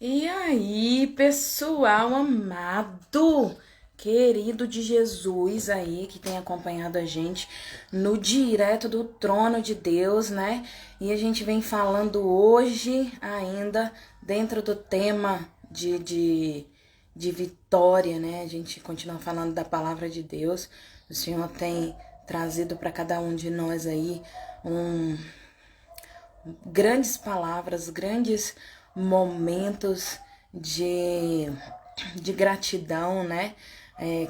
E aí, pessoal amado, querido de Jesus aí, que tem acompanhado a gente no direto do trono de Deus, né? E a gente vem falando hoje ainda dentro do tema de vitória, né? A gente continua falando da palavra de Deus. O Senhor tem trazido para cada um de nós aí um grandes palavras, grandes momentos de, de gratidão, né?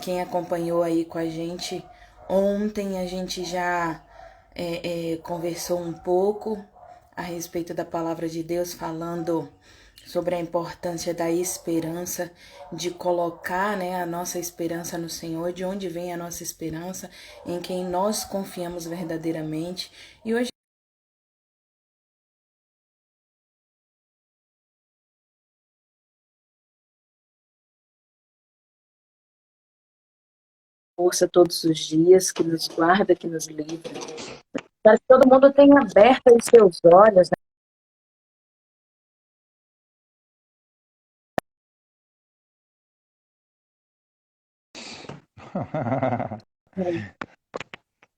Quem acompanhou aí com a gente ontem, a gente já conversou um pouco a respeito da palavra de Deus, falando sobre a importância da esperança, de colocar, né, a nossa esperança no Senhor, de onde vem a nossa esperança, em quem nós confiamos verdadeiramente. E hoje força todos os dias, que nos guarda, que nos livra. Para que todo mundo tenha aberto os seus olhos, né?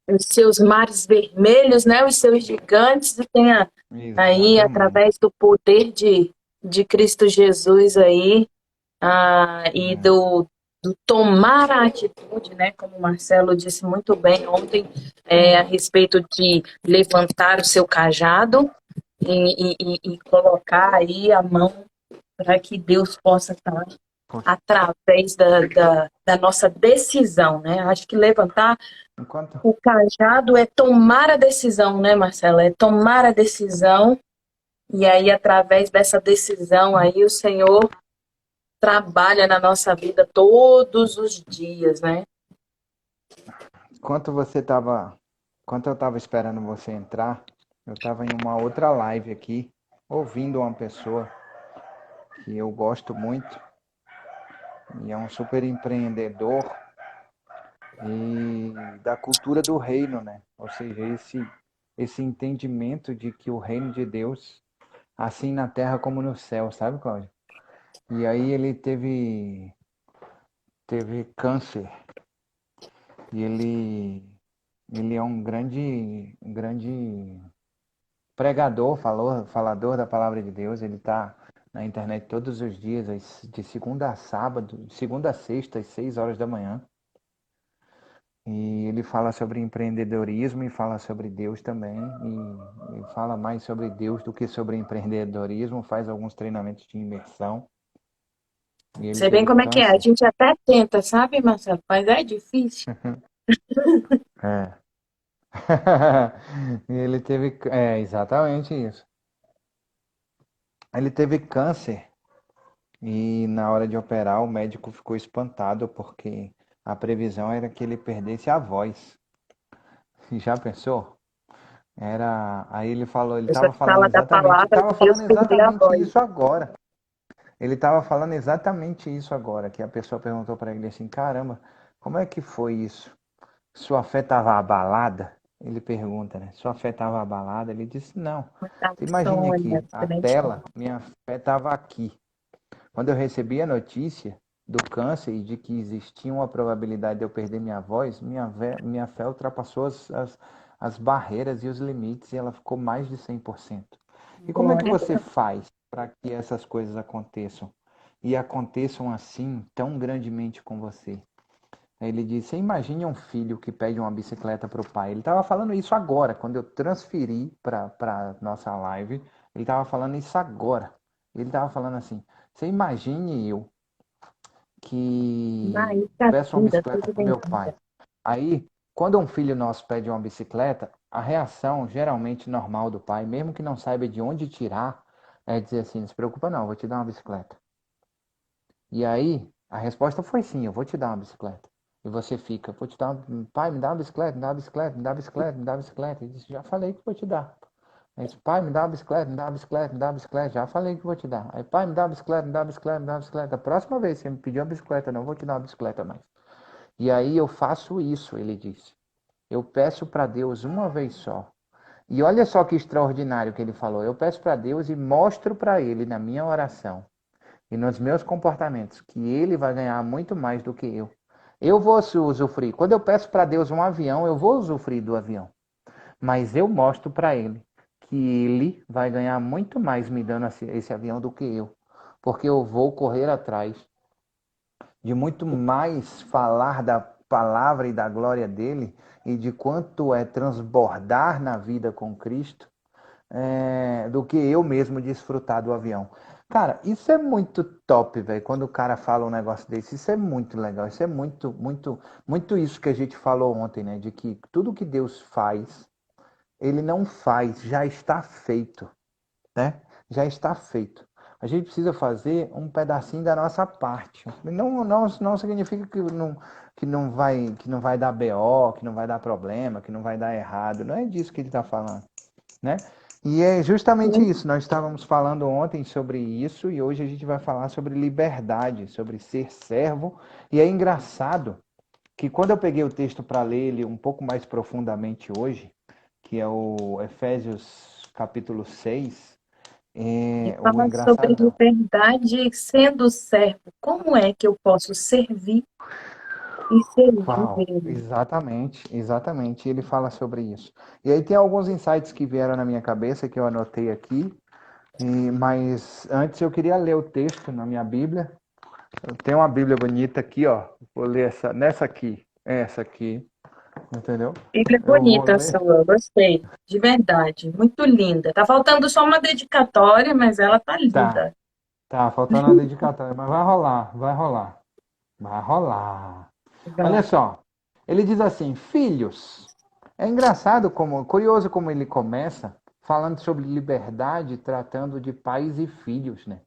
Os seus mares vermelhos, né? Os seus gigantes, e tenha aí, Exatamente. através do poder de Cristo Jesus aí, e É. do tomar a atitude, né? Como o Marcelo disse muito bem ontem, a respeito de levantar o seu cajado e colocar aí a mão para que Deus possa estar através da nossa decisão, né? Acho que levantar Enquanto, o cajado é tomar a decisão, né, Marcela? É tomar a decisão e aí, através dessa decisão aí, o Senhor trabalha na nossa vida todos os dias, né? enquanto você estava, enquanto eu estava esperando você entrar, eu estava em uma outra live aqui, ouvindo uma pessoa que eu gosto muito e é um super empreendedor e da cultura do reino, né? Ou seja, esse entendimento de que o reino de Deus, assim na terra como no céu, sabe, Cláudio? E aí ele teve câncer e ele é um grande pregador, falador da palavra de Deus. Ele está na internet todos os dias, de segunda a sábado, de segunda a sexta, às 6 horas da manhã. E ele fala sobre empreendedorismo e fala sobre Deus também. E fala mais sobre Deus do que sobre empreendedorismo, faz alguns treinamentos de imersão. E ele Sei bem teve como é que é. A câncer. gente até tenta, sabe, Marcelo? Mas é difícil. É. E ele teve. É, exatamente isso. Ele teve câncer. E na hora de operar, o médico ficou espantado porque a previsão era que ele perdesse a voz. Já pensou? Aí ele falou, ele A pessoa estava que falando fala da exatamente, palavra estava de Deus falando perder a exatamente voz. isso agora. Ele estava falando exatamente isso agora, que a pessoa perguntou para ele assim, caramba, como é que foi isso? Sua fé estava abalada? Ele pergunta, né? Sua fé estava abalada? Ele disse, não. Muita Você imagine insônia, aqui, a excelente. tela, minha fé estava aqui. Quando eu recebi a notícia do câncer e de que existia uma probabilidade de eu perder minha voz, minha fé ultrapassou as barreiras e os limites e ela ficou mais de 100%. E como é que Glória a você Deus. faz para que essas coisas aconteçam? E aconteçam assim, tão grandemente com você? Aí ele disse: Você imagine um filho que pede uma bicicleta para o pai. Ele estava falando isso agora, quando eu transferi para nossa live. Ele estava falando isso agora. Ele estava falando assim: Você imagine eu que Mas a peço uma vida, bicicleta tudo para o bem. meu pai. Aí, quando um filho nosso pede uma bicicleta, a reação geralmente normal do pai, mesmo que não saiba de onde tirar, é dizer assim: Não se preocupa, não, vou te dar uma bicicleta. E aí, a resposta foi sim, eu vou te dar uma bicicleta. E você fica, vou te dar uma... Pai, me dá uma bicicleta, me dá uma bicicleta, me dá uma bicicleta, me dá uma bicicleta. Ele disse, já falei que vou te dar. Aí disse, pai, me dá uma bicicleta, me dá uma bicicleta, me dá uma bicicleta, já falei que vou te dar. Aí, pai, me dá uma bicicleta, me dá uma bicicleta, me dá uma bicicleta. A próxima vez que você me pedir uma bicicleta, não vou te dar uma bicicleta mais. E aí eu faço isso, ele disse. Eu peço para Deus uma vez só. E olha só que extraordinário que ele falou. Eu peço para Deus e mostro para ele na minha oração e nos meus comportamentos, que ele vai ganhar muito mais do que eu. Eu vou usufruir. Quando eu peço para Deus um avião, eu vou usufruir do avião. Mas eu mostro para ele que ele vai ganhar muito mais me dando esse avião do que eu. Porque eu vou correr atrás de muito mais falar da palavra e da glória dele e de quanto é transbordar na vida com Cristo do que eu mesmo desfrutar do avião. Cara, isso é muito top, velho. Quando o cara fala um negócio desse, isso é muito legal. Isso é muito, muito, muito isso que a gente falou ontem, né? De que tudo que Deus faz, ele não faz, já está feito, né? Já está feito. A gente precisa fazer um pedacinho da nossa parte. Não significa que não vai dar BO, que não vai dar problema, que não vai dar errado. Não é disso que ele está falando, né? E é justamente isso. Nós estávamos falando ontem sobre isso e hoje a gente vai falar sobre liberdade, sobre ser servo. E é engraçado que quando eu peguei o texto para ler ele um pouco mais profundamente hoje, que é o Efésios capítulo 6, E o fala sobre engraçado não. liberdade sendo servo. Como é que eu posso servir e ser Uau, livre? exatamente, exatamente. Ele fala sobre isso. E aí tem alguns insights que vieram na minha cabeça que eu anotei aqui, mas antes eu queria ler o texto na minha Bíblia. Eu tenho uma Bíblia bonita aqui, ó. Vou ler essa aqui, entendeu? Bíblia Eu vou bonita ler. sua, gostei. De verdade, muito linda. Tá faltando só uma dedicatória, mas ela tá Tá, linda. tá, faltando a dedicatória, mas vai rolar, vai rolar, vai rolar. Olha Vai. só, ele diz assim, filhos. É engraçado curioso como ele começa falando sobre liberdade, tratando de pais e filhos, né?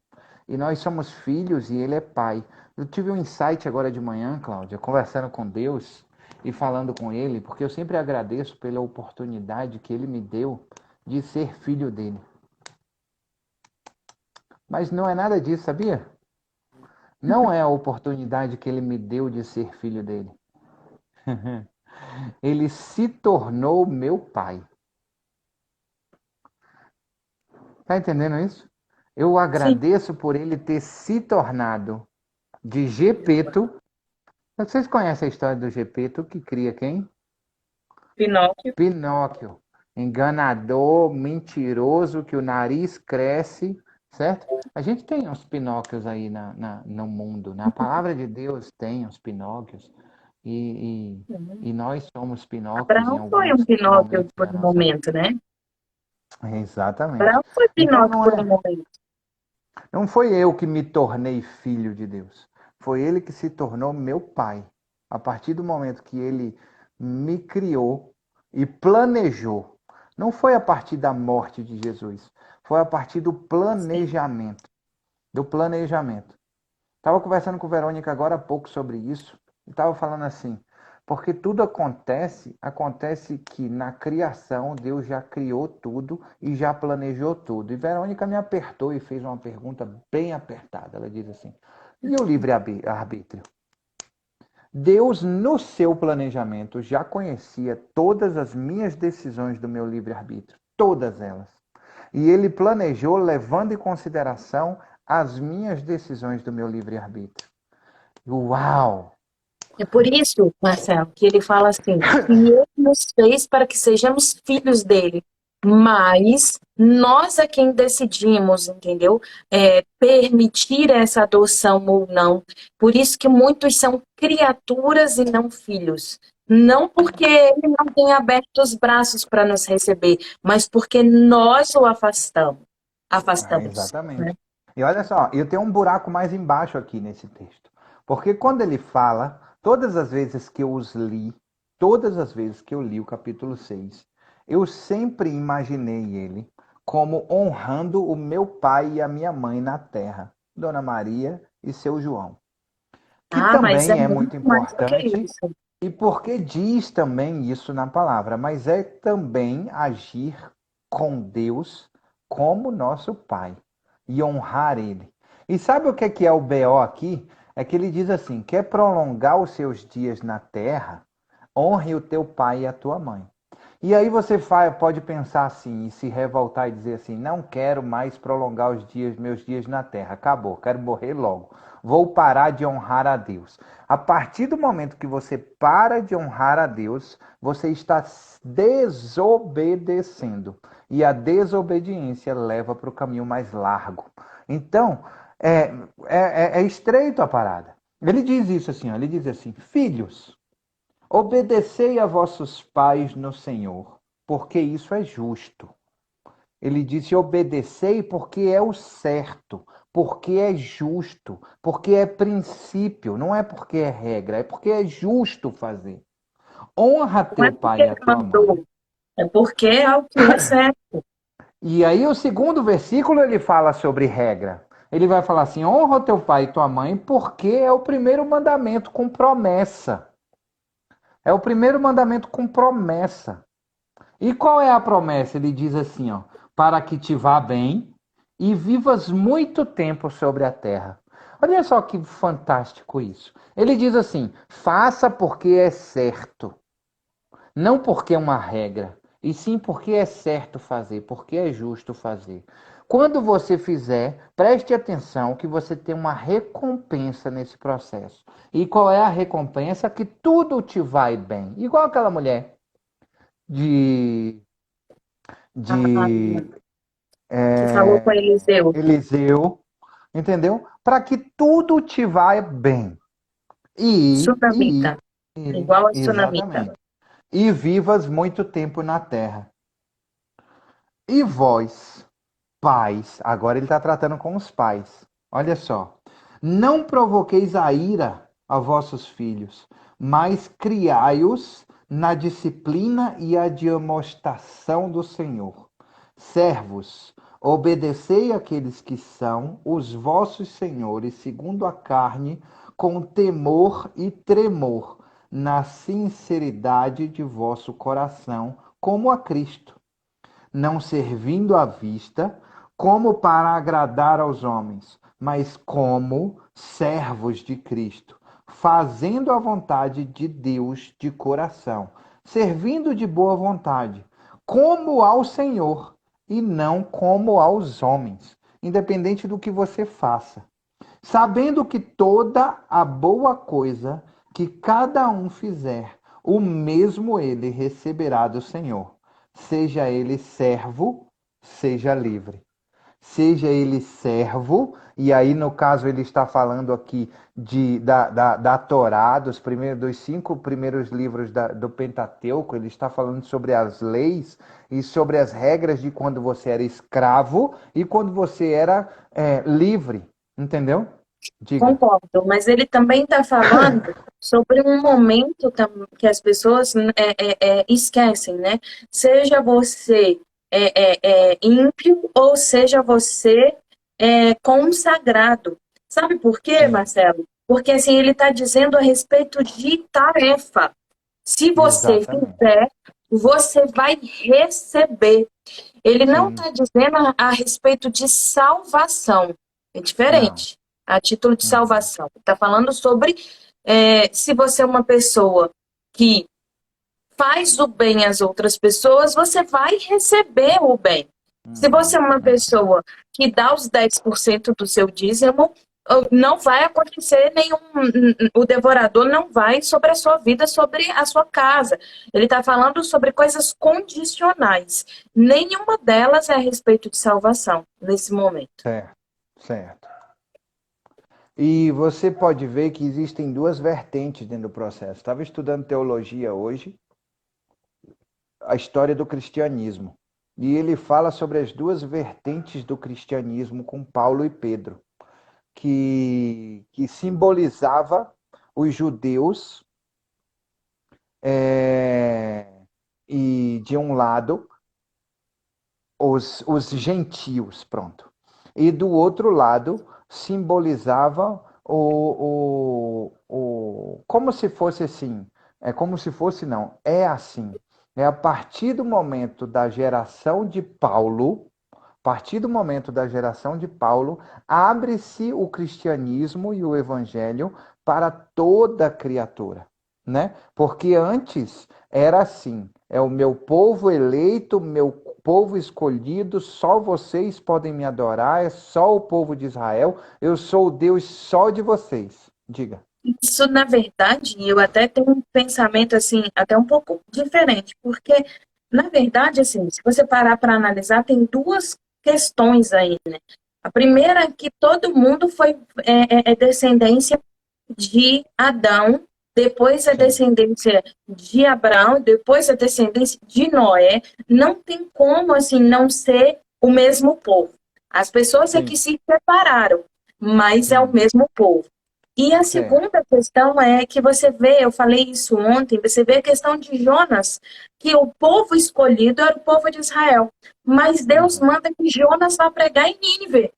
E nós somos filhos e ele é pai. Eu tive um insight agora de manhã, Cláudia, conversando com Deus e falando com ele, porque eu sempre agradeço pela oportunidade que ele me deu de ser filho dele. Mas não é nada disso, sabia? Não é a oportunidade que ele me deu de ser filho dele. Ele se tornou meu pai. Tá entendendo isso? Eu Sim, agradeço por ele ter se tornado de Gepeto. Vocês conhecem a história do Gepeto que cria quem? Pinóquio. Pinóquio. Enganador, mentiroso, que o nariz cresce, certo? A gente tem uns Pinóquios aí no mundo. Na palavra de Deus tem uns Pinóquios. E, e nós somos Pinóquios em Abraão foi alguns um Pinóquio momentos por da um nossa vida. momento, né? Exatamente. Abraão foi Então Pinóquio por um momento. não foi eu que me tornei filho de Deus. Foi ele que se tornou meu pai. A partir do momento que ele me criou e planejou. Não foi a partir da morte de Jesus. Foi a partir do Sim. planejamento. Do planejamento. Estava conversando com Verônica agora há pouco sobre isso. E estava falando assim, porque tudo acontece que na criação Deus já criou tudo e já planejou tudo. E Verônica me apertou e fez uma pergunta bem apertada. Ela diz assim: e o livre-arbítrio? Deus, no seu planejamento, já conhecia todas as minhas decisões do meu livre-arbítrio. Todas elas. E ele planejou levando em consideração as minhas decisões do meu livre-arbítrio. Uau! É por isso, Marcelo, que ele fala assim, que ele nos fez para que sejamos filhos dele, mas nós é quem decidimos, entendeu? Permitir essa adoção ou não. Por isso que muitos são criaturas e não filhos. Não porque ele não tem aberto os braços para nos receber, mas porque nós o afastamos. Afastamos, né? Exatamente. E olha só, eu tenho um buraco mais embaixo aqui nesse texto. Porque quando ele fala, todas as vezes que eu os li, todas as vezes que eu li o capítulo 6, eu sempre imaginei ele como honrando o meu pai e a minha mãe na terra, Dona Maria e seu João, que Ah, mas é também é muito muito mais do que importante isso. e porque diz também isso na palavra, mas é também agir com Deus como nosso Pai e honrar Ele. E sabe o que é o BO aqui? É que ele diz assim: quer prolongar os seus dias na terra, honre o teu pai e a tua mãe. E aí você pode pensar assim, e se revoltar e dizer assim, não quero mais prolongar meus dias na terra, acabou, quero morrer logo. Vou parar de honrar a Deus. A partir do momento que você para de honrar a Deus, você está desobedecendo. E a desobediência leva para o caminho mais largo. Então, é estreito a parada. Ele diz isso assim, ó, ele diz assim, filhos, obedecei a vossos pais no Senhor, porque isso é justo. Ele disse: obedecei porque é o certo, porque é justo, porque é princípio, não é porque é regra, é porque é justo fazer. Honra Não é teu pai porque e a ele tua mãe. mandou, é porque é o que é certo. E aí, o segundo versículo, ele fala sobre regra. Ele vai falar assim: honra teu pai e tua mãe, porque é o primeiro mandamento com promessa. É o primeiro mandamento com promessa. E qual é a promessa? Ele diz assim, ó, para que te vá bem e vivas muito tempo sobre a terra. Olha só que fantástico isso. Ele diz assim: faça porque é certo, não porque é uma regra, e sim porque é certo fazer, porque é justo fazer. Quando você fizer, preste atenção que você tem uma recompensa nesse processo. E qual é a recompensa? Que tudo te vai bem. Igual aquela mulher de Ah, de que falou com Eliseu, Eliseu, entendeu? Para que tudo te vá bem. sunamita, igual a sunamita. Exatamente. E vivas muito tempo na terra. E vós, pais, agora ele está tratando com os pais. Olha só. Não provoqueis a ira a vossos filhos, mas criai-os na disciplina e a demonstração do Senhor. Servos, obedecei àqueles que são os vossos senhores, segundo a carne, com temor e tremor, na sinceridade de vosso coração, como a Cristo, não servindo à vista, como para agradar aos homens, mas como servos de Cristo, fazendo a vontade de Deus de coração, servindo de boa vontade, como ao Senhor e não como aos homens, independente do que você faça, sabendo que toda a boa coisa que cada um fizer, o mesmo ele receberá do Senhor, seja ele servo, seja livre. Seja ele servo, e aí no caso ele está falando aqui da Torá, dos 5 primeiros livros do Pentateuco, ele está falando sobre as leis e sobre as regras de quando você era escravo e quando você era livre, entendeu? Diga. Concordo, mas ele também está falando sobre um momento que as pessoas esquecem, né? Seja você ímpio ou seja você consagrado. Sabe por quê, Sim, Marcelo? Porque assim ele está dizendo a respeito de tarefa. Se você exatamente. fizer, você vai receber. Ele não Sim, está dizendo a respeito de salvação. É não. diferente. A título de Uhum. salvação. Está falando sobre se você é uma pessoa que faz o bem às outras pessoas, você vai receber o bem. Se você é Uhum. uma pessoa que dá os 10% do seu dízimo, não vai acontecer nenhum. O devorador não vai sobre a sua vida, sobre a sua casa. Ele está falando sobre coisas condicionais. Nenhuma delas é a respeito de salvação nesse momento. Certo, certo. E você pode ver que existem duas vertentes dentro do processo. Estava estudando teologia hoje, a história do cristianismo. E ele fala sobre as duas vertentes do cristianismo com Paulo e Pedro, que simbolizava os judeus e, de um lado, os gentios, pronto. E do outro lado, simbolizava como se fosse assim, é como se fosse não, é assim. É a partir do momento da geração de Paulo, a partir do momento da geração de Paulo, abre-se o cristianismo e o evangelho para toda criatura, né? Porque antes era assim, é o meu povo eleito, meu povo escolhido, só vocês podem me adorar, é só o povo de Israel, eu sou o Deus só de vocês. Diga. Isso, na verdade, eu até tenho um pensamento assim, até um pouco diferente, porque, na verdade, assim, se você parar para analisar, tem duas questões aí, né? A primeira é que todo mundo foi descendência de Adão, depois a Sim. descendência de Abraão, depois a descendência de Noé. Não tem como, assim, não ser o mesmo povo. As pessoas é Sim. que se separaram, mas é o Sim. mesmo povo. E a Certo. segunda questão é que você vê, eu falei isso ontem, você vê a questão de Jonas, que o povo escolhido era o povo de Israel. Mas Deus manda que Jonas vá pregar em Nínive.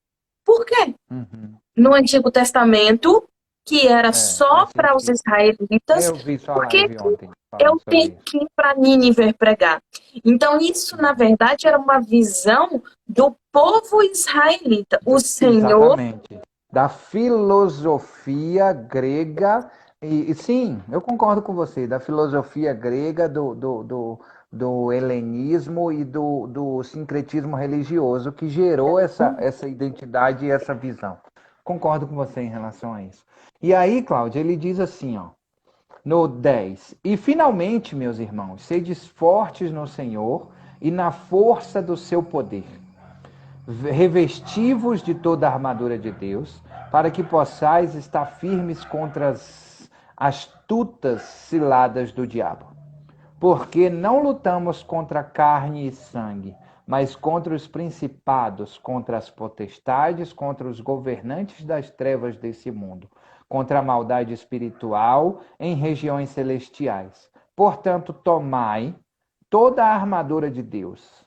Por quê? Uhum. No Antigo Testamento, que era só Faz para os sentido. israelitas, Eu vi sua porque live ontem falando eu sobre tenho isso. que ir para Nínive pregar. Então, isso, na verdade, era uma visão do povo israelita. O Senhor. Exatamente. Da filosofia grega, e sim, eu concordo com você, da filosofia grega, do helenismo e do sincretismo religioso que gerou essa identidade e essa visão. Concordo com você em relação a isso. E aí, Cláudia, ele diz assim, ó, no 10: E finalmente, meus irmãos, sedes fortes no Senhor e na força do seu poder. Revesti-vos de toda a armadura de Deus, para que possais estar firmes contra as astutas ciladas do diabo. Porque não lutamos contra carne e sangue, mas contra os principados, contra as potestades, contra os governantes das trevas desse mundo, contra a maldade espiritual em regiões celestiais. Portanto, tomai toda a armadura de Deus,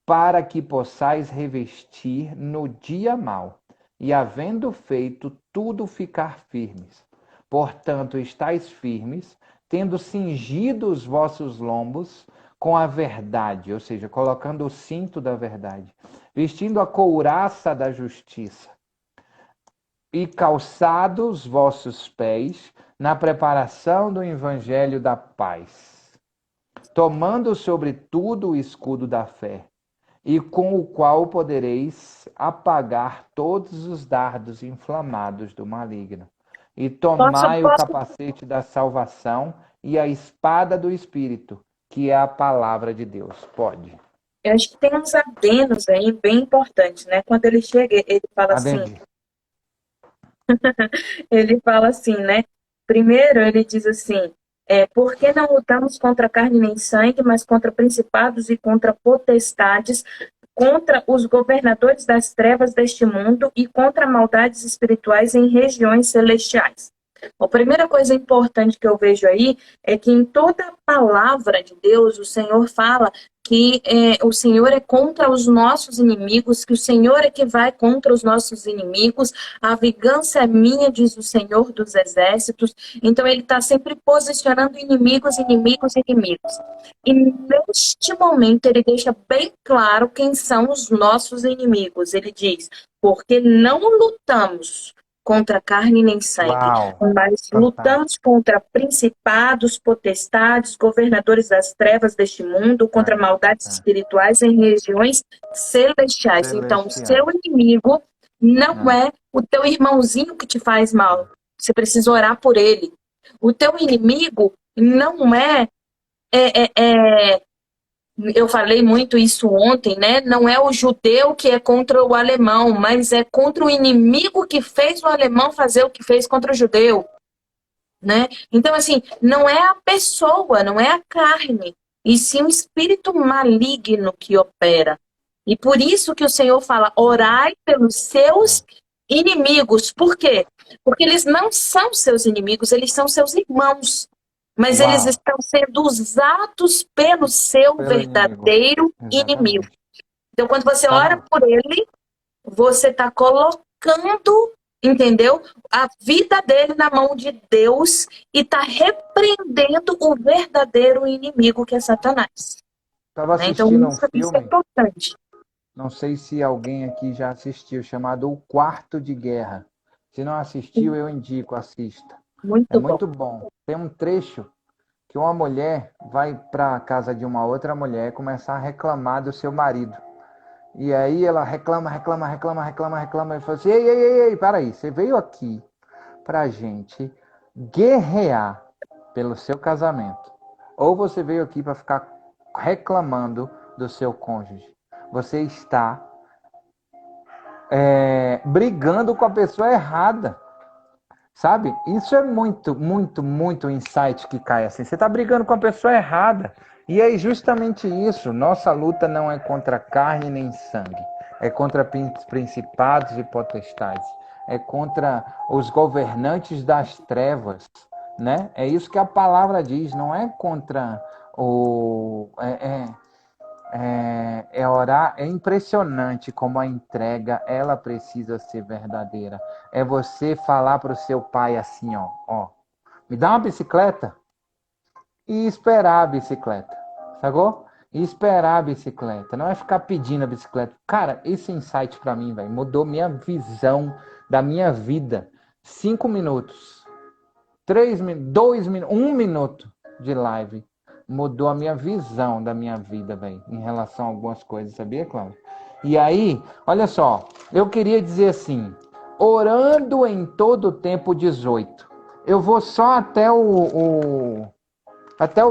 para que possais revestir no dia mau, e havendo feito tudo ficar firmes. Portanto, estáis firmes, tendo cingido os vossos lombos com a verdade, ou seja, colocando o cinto da verdade, vestindo a couraça da justiça, e calçados os vossos pés na preparação do evangelho da paz, tomando sobretudo o escudo da fé, e com o qual podereis apagar todos os dardos inflamados do maligno. E Posso, tomai o posso, capacete da salvação e a espada do Espírito, que é a palavra de Deus. Pode. eu acho que tem uns adenos aí bem importantes, né? Quando ele chega, Adende. ele fala assim, né? Primeiro, ele diz assim, porque não lutamos contra carne nem sangue, mas contra principados e contra potestades, contra os governadores das trevas deste mundo e contra maldades espirituais em regiões celestiais. A primeira coisa importante que eu vejo aí é que em toda a palavra de Deus, o Senhor fala que o Senhor é contra os nossos inimigos, que o Senhor é que vai contra os nossos inimigos, a vingança é minha, diz o Senhor dos exércitos. Então ele está sempre posicionando inimigos, inimigos, inimigos. E neste momento ele deixa bem claro quem são os nossos inimigos. Ele diz, porque não lutamos contra carne nem sangue, Uau! mas Fantástico. lutamos contra principados, potestades, governadores das trevas deste mundo, contra maldades espirituais em regiões celestiais. Então, o seu Celestiais. inimigo não Não. é o teu irmãozinho que te faz mal. Você precisa orar por ele. O teu inimigo não é eu falei muito isso ontem, né? Não é o judeu que é contra o alemão, mas é contra o inimigo que fez o alemão fazer o que fez contra o judeu, né? Então, assim, não é a pessoa, não é a carne, e sim o espírito maligno que opera. E por isso que o Senhor fala, orai pelos seus inimigos. Por quê? Porque eles não são seus inimigos, eles são seus irmãos. Mas eles Uau! estão sendo usados pelo seu Pelo inimigo. verdadeiro inimigo. Exatamente. Então, quando você ora Sabe? por ele, você está colocando, entendeu? A vida dele na mão de Deus e está repreendendo o verdadeiro inimigo que é Satanás. Estava Né? Então, assistindo um isso é filme, importante. não sei se alguém aqui já assistiu, chamado O Quarto de Guerra. Se não assistiu, eu indico, assista. É Muito bom. muito bom. Tem um trecho que uma mulher vai para a casa de uma outra mulher começar a reclamar do seu marido. E aí ela reclama, e fala assim, ei, para aí, você veio aqui pra gente guerrear pelo seu casamento, ou você veio aqui para ficar reclamando do seu cônjuge? Você está brigando com a pessoa errada. Sabe? Isso é muito insight que cai assim. Você está brigando com a pessoa errada. E é justamente isso. Nossa luta não é contra carne nem sangue. É contra principados e potestades. É contra os governantes das trevas. Né? É isso que a palavra diz. Não é contra o... orar. É impressionante como a entrega ela precisa ser verdadeira. É você falar para o seu pai assim, ó, me dá uma bicicleta e esperar a bicicleta, sacou? E esperar a bicicleta, não é ficar pedindo a bicicleta. Cara, esse insight para mim, velho, mudou minha visão da minha vida. 5 minutos, 3 minutos, 2 minutos, 1 minuto de live mudou a minha visão da minha vida, velho, em relação a algumas coisas, sabia, Cláudio? E aí, olha só, eu queria dizer assim, orando em todo o tempo 18. Eu vou só até o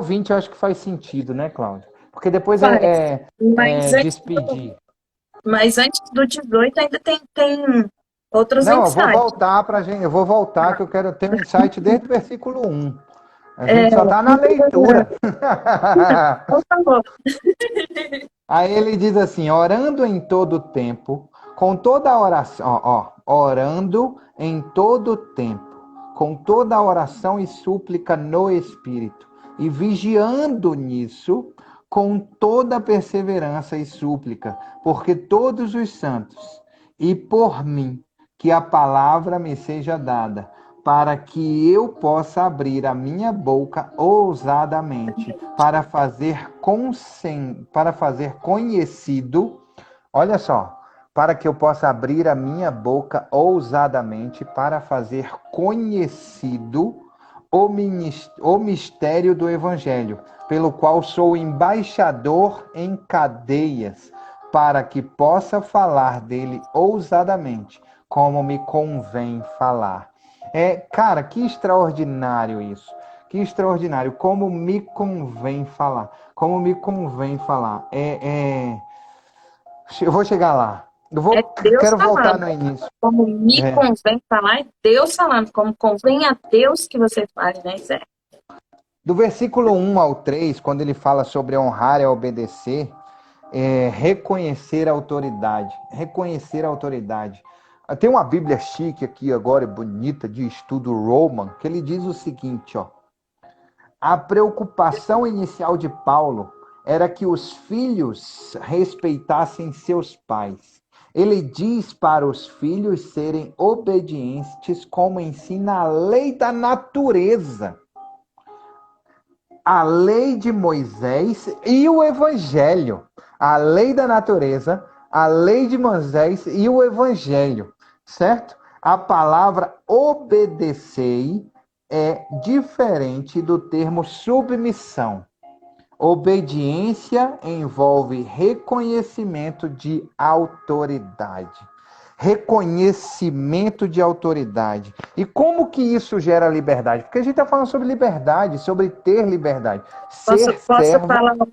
20, eu acho que faz sentido, né, Cláudio? Porque depois Mas despedir. mas antes do 18 ainda tem outros Não, eu vou insights. voltar pra gente, eu vou voltar que eu quero ter um insight desde o versículo 1. A gente só tá na leitura. Por favor. Aí ele diz assim, orando em todo tempo, com toda oração, orando em todo tempo, com toda oração e súplica no Espírito, e vigiando nisso, com toda perseverança e súplica, porque todos os santos, e por mim, que a palavra me seja dada, para que eu possa abrir a minha boca ousadamente, para fazer conhecido, olha só, para que eu possa abrir a minha boca ousadamente, para fazer conhecido o mistério do Evangelho, pelo qual sou embaixador em cadeias, para que possa falar dele ousadamente, como me convém falar. Cara, que extraordinário isso. Que extraordinário. Como me convém falar. Como me convém falar. Eu vou chegar lá. É Deus Quero voltar falando. no início. Como me convém falar, é Deus falando. Como convém a Deus que você fale, né, Zé? Do versículo 1 ao 3, quando ele fala sobre honrar e obedecer, reconhecer a autoridade. Reconhecer a autoridade. Tem uma Bíblia chique aqui agora, bonita, de estudo Roman, que ele diz o seguinte, ó. A preocupação inicial de Paulo era que os filhos respeitassem seus pais. Ele diz para os filhos serem obedientes, como ensina a lei da natureza. A lei de Moisés e o Evangelho. A lei da natureza, a lei de Moisés e o Evangelho. Certo? A palavra obedecei é diferente do termo submissão. Obediência envolve reconhecimento de autoridade. Reconhecimento de autoridade. E como que isso gera liberdade? Porque a gente está falando sobre liberdade, sobre ter liberdade. Ser servo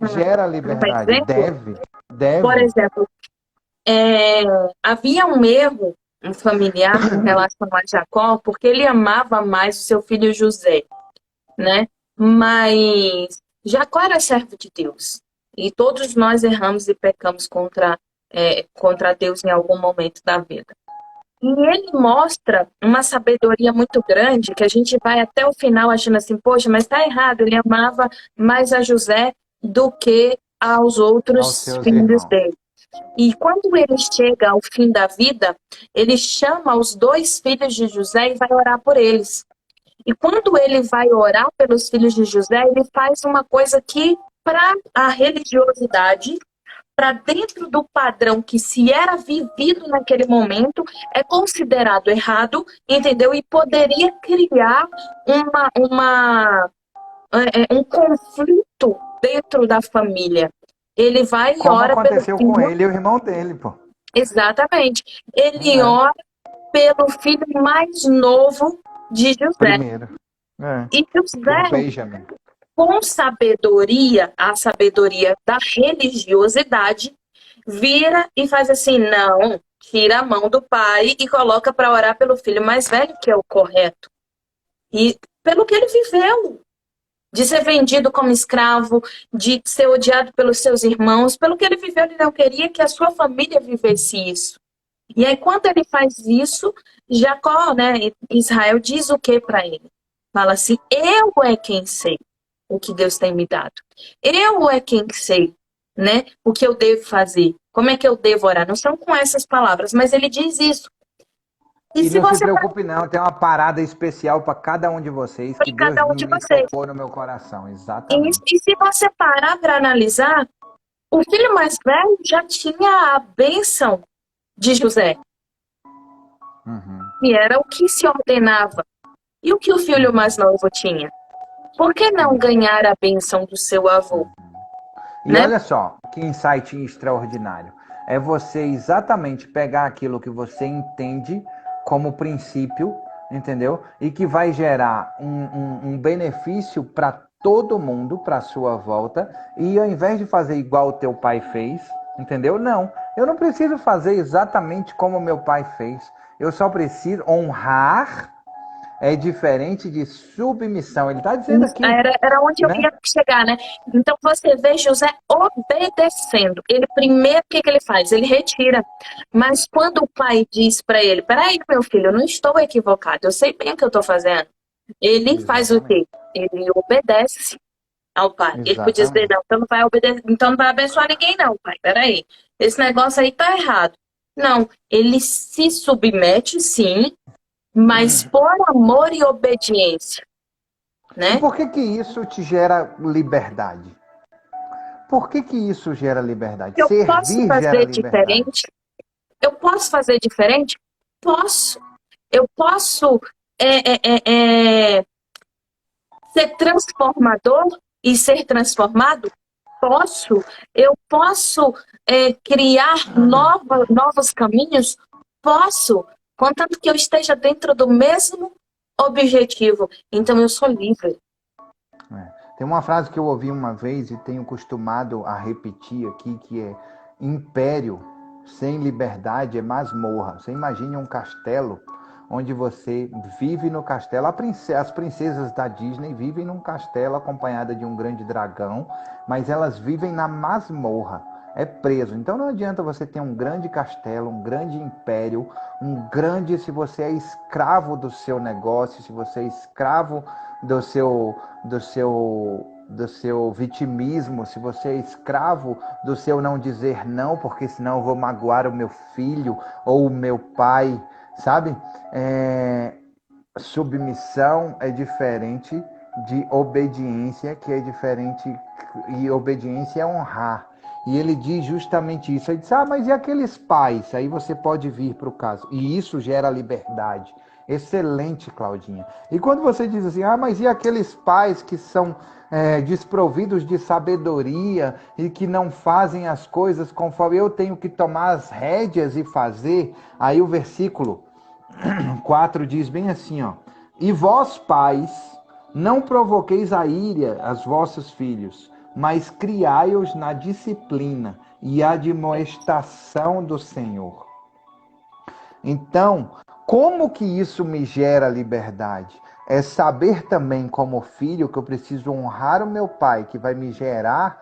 gera liberdade. Deve. Por exemplo, havia um erro familiar com relação a Jacó, porque ele amava mais o seu filho José, né? Mas Jacó era servo de Deus. E todos nós erramos e pecamos contra Deus em algum momento da vida. E ele mostra uma sabedoria muito grande, que a gente vai até o final achando assim, poxa, mas está errado, ele amava mais a José do que aos outros filhos dele. E quando ele chega ao fim da vida, ele chama os 2 filhos de José e vai orar por eles. E quando ele vai orar pelos filhos de José, ele faz uma coisa que, para a religiosidade, para dentro do padrão que se era vivido naquele momento, é considerado errado, entendeu? E poderia criar um conflito dentro da família. Ele vai e Como ora pelo aconteceu com filho. ele e o irmão dele, pô. Exatamente. Ele É, ora pelo filho mais novo de José. primeiro. É, E por José, Benjamin. com sabedoria, a sabedoria da religiosidade, vira e faz assim: não, tira a mão do pai e coloca para orar pelo filho mais velho, que é o correto. E pelo que ele viveu, de ser vendido como escravo, de ser odiado pelos seus irmãos, pelo que ele viveu, ele não queria que a sua família vivesse isso. E aí, quando ele faz isso, Jacó, né, Israel diz o que para ele? Fala assim: eu é quem sei o que Deus tem me dado. Eu é quem sei, né, o que eu devo fazer. Como é que eu devo orar? Não são com essas palavras, mas ele diz isso. E E se não se você preocupe não, tem uma parada especial para cada um de vocês que em Deus cada um de me vocês, tocou no meu coração, e exatamente. se você parar para analisar, o filho mais velho já tinha a bênção de José, Uhum. que era o que se ordenava. E o que o filho mais novo tinha? Por que não ganhar a bênção do seu avô, E né? olha só, que insight extraordinário. É você exatamente pegar aquilo que você entende como princípio, entendeu? E que vai gerar um benefício para todo mundo, para sua volta. E ao invés de fazer igual o teu pai fez, entendeu? Não, eu não preciso fazer exatamente como meu pai fez. Eu só preciso honrar. É diferente de submissão. Ele está dizendo aqui, Era onde eu né? ia chegar, né? Então você vê José obedecendo. Ele primeiro, o que que ele faz? Ele retira. Mas quando o pai diz para ele: peraí, meu filho, eu não estou equivocado, eu sei bem o que eu estou fazendo. Ele faz o Exatamente. quê? Ele obedece ao pai. Ele podia dizer: Exatamente. não, então não vai obedecer, então não vai abençoar ninguém, não, pai. Peraí, esse negócio aí tá errado. Não, ele se submete, sim, mas por amor e obediência, E né? por que que isso te gera liberdade? Por que que isso gera liberdade? Eu posso Servir gera fazer liberdade. diferente? Eu posso fazer diferente? Posso. Eu posso é, é, é, ser transformador e ser transformado? Posso. Eu posso criar novos caminhos? Posso. Contanto que eu esteja dentro do mesmo objetivo. Então eu sou livre. Tem uma frase que eu ouvi uma vez e tenho costumado a repetir aqui, que é: império sem liberdade é masmorra. Você imagine um castelo onde você vive no castelo. As princesas da Disney vivem num castelo acompanhada de um grande dragão, mas elas vivem na masmorra. É preso. Então não adianta você ter um grande castelo, um grande império, se você é escravo do seu negócio, se você é escravo do seu do seu vitimismo, se você é escravo do seu não dizer não, porque senão eu vou magoar o meu filho ou o meu pai, sabe? Submissão é diferente de obediência, que é diferente, e obediência é honrar. E ele diz justamente isso. Ele diz: ah, mas e aqueles pais? Aí você pode vir para o caso. E isso gera liberdade. Excelente, Claudinha. E quando você diz assim: ah, mas e aqueles pais que são desprovidos de sabedoria e que não fazem as coisas conforme eu tenho que tomar as rédeas e fazer? Aí o versículo 4 diz bem assim, ó: e vós, pais, não provoqueis a ira aos vossos filhos, mas criai-os na disciplina e admoestação do Senhor. Então, como que isso me gera liberdade? É saber também, como filho, que eu preciso honrar o meu pai, que vai me gerar.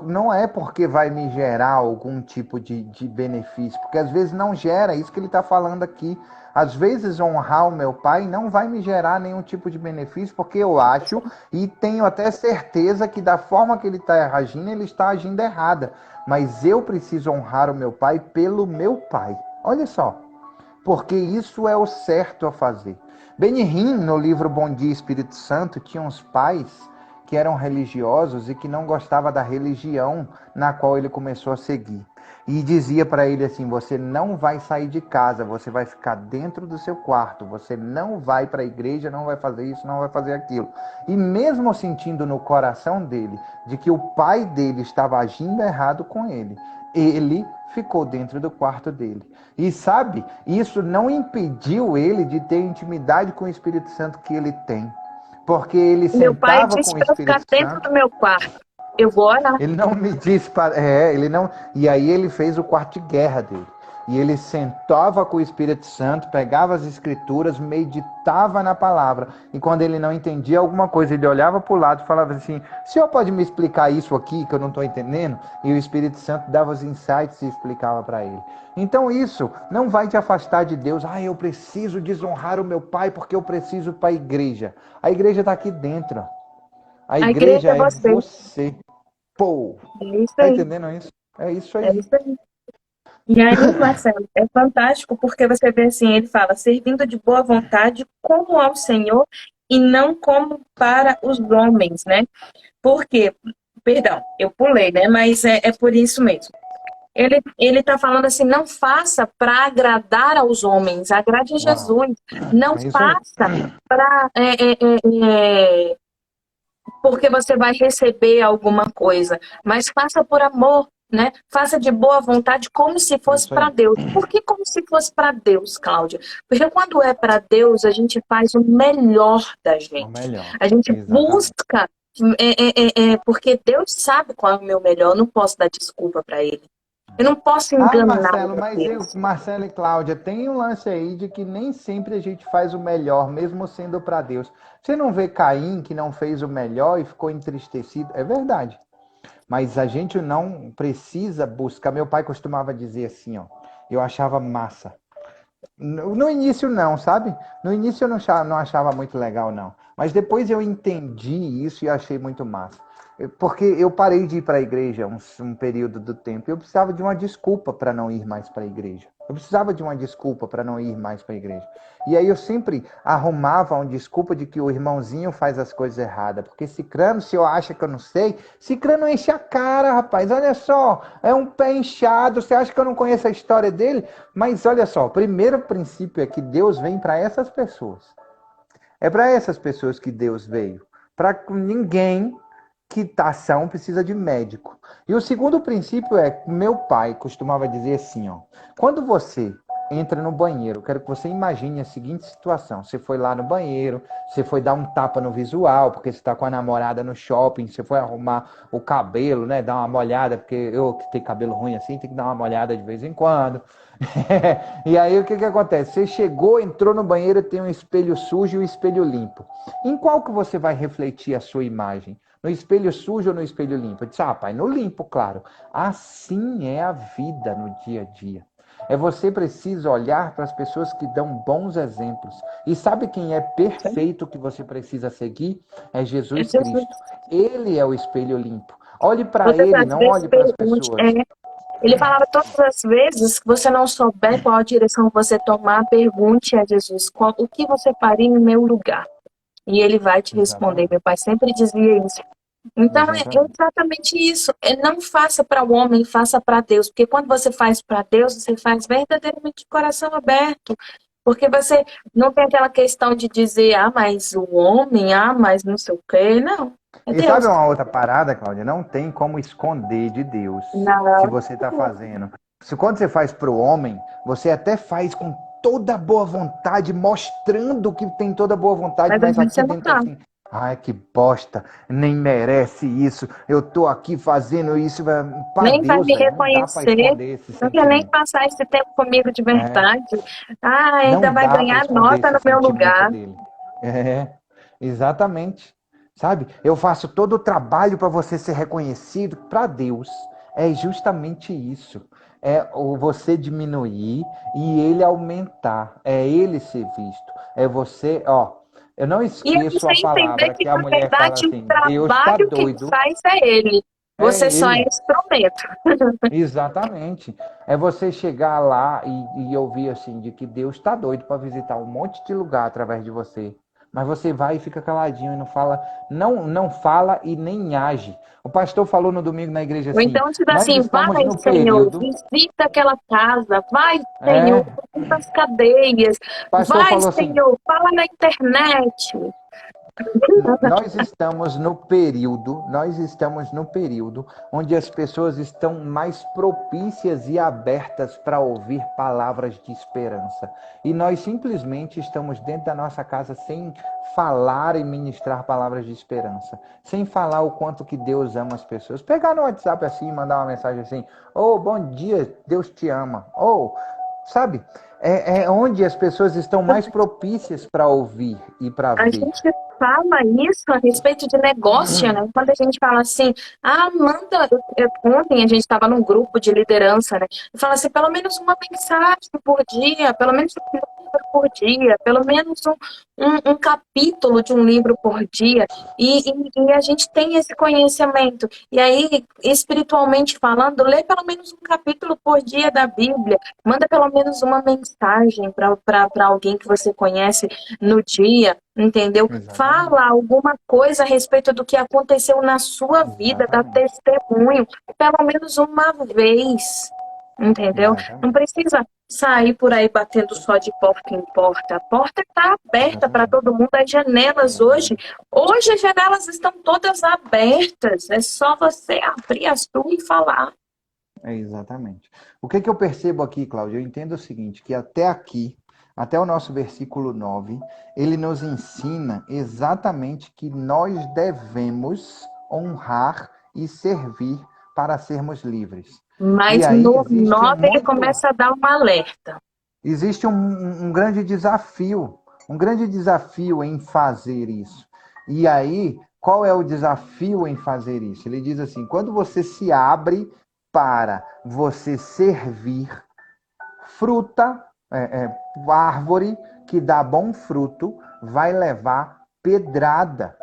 Não é porque vai me gerar algum tipo de benefício, porque às vezes não gera, isso que ele está falando aqui. Às vezes honrar o meu pai não vai me gerar nenhum tipo de benefício, porque eu acho e tenho até certeza que da forma que ele está agindo, ele está agindo errada. Mas eu preciso honrar o meu pai pelo meu pai. Olha só, porque isso é o certo a fazer. Benihim, no livro Bom Dia Espírito Santo, tinha uns pais que eram religiosos e que não gostavam da religião na qual ele começou a seguir. e dizia para ele assim: você não vai sair de casa, você vai ficar dentro do seu quarto, você não vai para a igreja, não vai fazer isso, não vai fazer aquilo. E mesmo sentindo no coração dele de que o pai dele estava agindo errado com ele, ele ficou dentro do quarto dele. E sabe, isso não impediu ele de ter intimidade com o Espírito Santo que ele tem. Porque ele Meu pai sentava com disse o para eu ficar Espírito dentro Santo. do meu quarto. Eu vou orar. Ele não me disse para. Ele não. E aí ele fez o quarto de guerra dele. E ele sentava com o Espírito Santo, pegava as escrituras, meditava na palavra. E quando ele não entendia alguma coisa, ele olhava para o lado e falava assim: o senhor pode me explicar isso aqui que eu não estou entendendo? E o Espírito Santo dava os insights e explicava para ele. Então isso não vai te afastar de Deus. Ah, eu preciso desonrar o meu pai porque eu preciso ir para a igreja. A igreja está aqui dentro. A A igreja igreja é é você. você. Pô, É isso tá aí. entendendo isso? É isso É aí. isso aí. E aí, Marcelo, é fantástico porque você vê assim, ele fala, servindo de boa vontade como ao Senhor e não como para os homens, né? Porque, perdão, eu pulei, né? Mas é por isso mesmo. Ele tá falando assim, não faça para agradar aos homens, agrade a Uau. Jesus. Não É isso aí. faça para porque você vai receber alguma coisa, mas faça por amor, né? Faça de boa vontade, como se É fosse isso para aí. Deus. Por que como se fosse para Deus, Cláudia? Porque quando é para Deus, a gente faz o melhor da O gente. melhor. A gente Exatamente. busca, porque Deus sabe qual é o meu melhor. Eu não posso dar desculpa para Ele. Eu não posso Ah, enganar Marcelo, mas Deus. Marcelo e Cláudia, tem um lance aí de que nem sempre a gente faz o melhor, mesmo sendo para Deus. Você não vê Caim que não fez o melhor e ficou entristecido? É verdade. Mas a gente não precisa buscar. Meu pai costumava dizer assim, ó. Eu achava massa. No início não, sabe? No início eu não achava muito legal, não. Mas depois eu entendi isso e achei muito massa. Porque eu parei de ir para a igreja um período do tempo. Eu precisava de uma desculpa para não ir mais para a igreja. Eu precisava de uma desculpa para não ir mais para a igreja. E aí eu sempre arrumava uma desculpa de que o irmãozinho faz as coisas erradas. Porque Cicrano, se eu acho que eu não sei, Cicrano enche a cara, rapaz. Olha só, é um pé inchado. Você acha que eu não conheço a história dele? Mas olha só, o primeiro princípio é que Deus vem para essas pessoas. É para essas pessoas que Deus veio. Para ninguém que está são precisa de médico. E o segundo princípio é, meu pai costumava dizer assim, ó, quando você entra no banheiro, eu quero que você imagine a seguinte situação: você foi lá no banheiro, você foi dar um tapa no visual, porque você está com a namorada no shopping, você foi arrumar o cabelo, né, dar uma molhada, porque eu que tenho cabelo ruim assim, tem que dar uma molhada de vez em quando. E aí o que acontece? Você chegou, entrou no banheiro, tem um espelho sujo e um espelho limpo. Em qual que você vai refletir a sua imagem? No espelho sujo ou no espelho limpo? Eu disse, pai, no limpo, claro. Assim é a vida no dia a dia. É você precisa olhar para as pessoas que dão bons exemplos. E sabe quem é perfeito que você precisa seguir? É É Jesus Jesus. Cristo. Ele é o espelho limpo. Olhe para Todas ele, as não vezes olhe para as pergunte, pessoas. ele falava todas as vezes que você não souber qual a direção você tomar, pergunte a Jesus o que você faria em meu lugar. E ele vai te responder. Exatamente. Meu pai sempre dizia isso. Então é Exatamente. exatamente isso. Não faça para o homem, faça para Deus. Porque quando você faz para Deus, você faz verdadeiramente de coração aberto. Porque você não tem aquela questão de dizer, mas o homem, mas não sei o quê. Não, é E sabe Deus. uma outra parada, Cláudia? Não tem como esconder de Deus se Não. você está fazendo. Se quando você faz para o homem, você até faz com toda boa vontade, mostrando que tem toda boa vontade, Mas às mas vezes aqui você não dentro tá. assim, ai que bosta, nem merece isso. Eu tô aqui fazendo isso para Nem vai Deus, me velho. Não dá para reconhecer, esconder esse não quer nem sentimento. passar esse tempo comigo de É, verdade. Ainda não vai dá para ganhar esconder nota esse no meu sentimento lugar. dele. É, exatamente. Sabe? Eu faço todo o trabalho para você ser reconhecido para Deus. É justamente isso. É você diminuir e ele aumentar. É ele ser visto. É você, ó. Eu não E é esqueço você a entender palavra que, que a na mulher fala verdade, o assim: Deus está trabalho quem doido. faz é ele. É Você só é ele. instrumento. Exatamente. É você chegar lá e ouvir assim de que Deus está doido para visitar um monte de lugar através de você. mas você vai e fica caladinho e não fala, não fala e nem age. O pastor falou no domingo na igreja Ou assim, então, tipo nós assim, estamos vai, no Senhor, período, visita aquela casa, vai, Senhor, o visita as cadeias, pastor vai, falou assim, Senhor, fala na internet. nós estamos no período onde as pessoas estão mais propícias e abertas para ouvir palavras de esperança. E nós simplesmente estamos dentro da nossa casa sem falar e ministrar palavras de esperança, sem falar o quanto que Deus ama as pessoas. Pegar no WhatsApp assim, mandar uma mensagem assim: "Oh, bom dia, Deus te ama". Ou, sabe? É onde as pessoas estão mais propícias para ouvir e para A ver. gente fala isso a respeito de negócio, né? Quando a gente fala assim, manda. Ontem a gente estava num grupo de liderança, né? E fala assim, pelo menos uma mensagem por dia, pelo menos um livro por dia, pelo menos um capítulo de um livro por dia. E a gente tem esse conhecimento. E aí, espiritualmente falando, lê pelo menos um capítulo por dia da Bíblia. Manda pelo menos uma mensagem para alguém que você conhece no dia, entendeu? Exatamente. Fala alguma coisa a respeito do que aconteceu na sua vida, dá Exatamente. testemunho, pelo menos uma vez, entendeu? Não Exatamente. precisa sair por aí batendo só de porta em porta. A porta está aberta para Exatamente. todo mundo, as janelas Exatamente. hoje as janelas estão todas abertas, é só você abrir a sua e falar. Exatamente. O que eu percebo aqui, Cláudio? Eu entendo o seguinte, que até aqui, até o nosso versículo 9, ele nos ensina exatamente que nós devemos honrar e servir para sermos livres. E Mas aí no 9 ele começa a dar um alerta. existe um grande desafio em fazer isso. E aí, qual é o desafio em fazer isso? Ele diz assim: quando você se abre para você servir, fruta, árvore que dá bom fruto, vai levar pedrada.